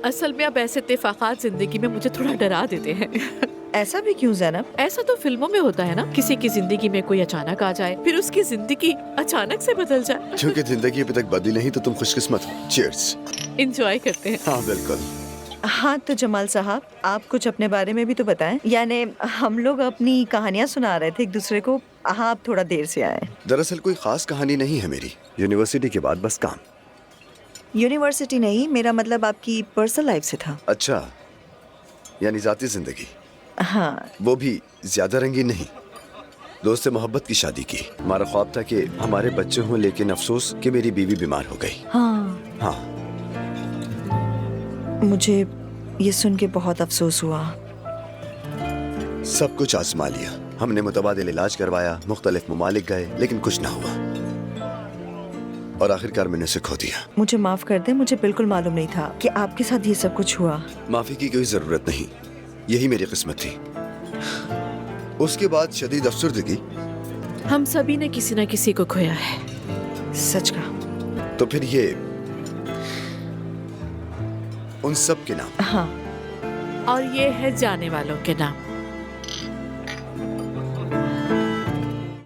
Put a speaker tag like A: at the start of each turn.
A: असल में अब ऐसे इत्तेफाकात जिंदगी में मुझे थोड़ा डरा देते हैं।
B: ऐसा भी क्यों ज़ैनब?
A: ऐसा तो फिल्मों में होता है ना, किसी की जिंदगी में कोई अचानक आ जाए, फिर उसकी जिंदगी अचानक से बदल जाए।
C: क्योंकि जिंदगी अभी तक बदली नहीं तो तुम खुशकिस्मत हो। चीयर्स।
A: इंजॉय करते हैं।
C: हाँ बिल्कुल।
B: हाँ तो जमाल साहब, आप कुछ अपने बारे में भी तो बताएं। यानी हम लोग अपनी कहानियाँ सुना रहे थे एक दूसरे को। हाँ, आप थोड़ा देर से आए।
C: दरअसल कोई खास कहानी नहीं है मेरी। यूनिवर्सिटी के बाद बस काम।
B: यूनिवर्सिटी नहीं, मेरा मतलब आपकी पर्सनल लाइफ से था।
C: अच्छा, यानी जाती जिंदगी।
B: हाँ।
C: वो भी ज्यादा रंगीन नहीं। दोस्त से मोहब्बत की शादी की। हमारा ख्वाब था कि हमारे बच्चे हों, लेकिन अफसोस कि मेरी बीवी बीमार हो गई।
B: हाँ,
C: हाँ।
B: मुझे ये सुन के बहुत अफसोस हुआ।
C: सब कुछ आजमा लिया हमने, मुतबादिल इलाज करवाया, मुख्तलिफ ममालिक गए, लेकिन कुछ ना हुआ और आखिरकार मैंने उसे खो दिया।
B: मुझे माफ कर दे, मुझे बिल्कुल मालूम नहीं था कि आपके साथ ये सब कुछ हुआ।
C: माफी की कोई जरूरत नहीं, यही मेरी किस्मत थी। उसके बाद शदीद अफसर्दगी।
A: हम सभी ने किसी न किसी को खोया है।
B: सच कहा।
C: तो फिर ये उन सब के नाम।
B: हाँ।
A: और ये है जाने वालों के नाम।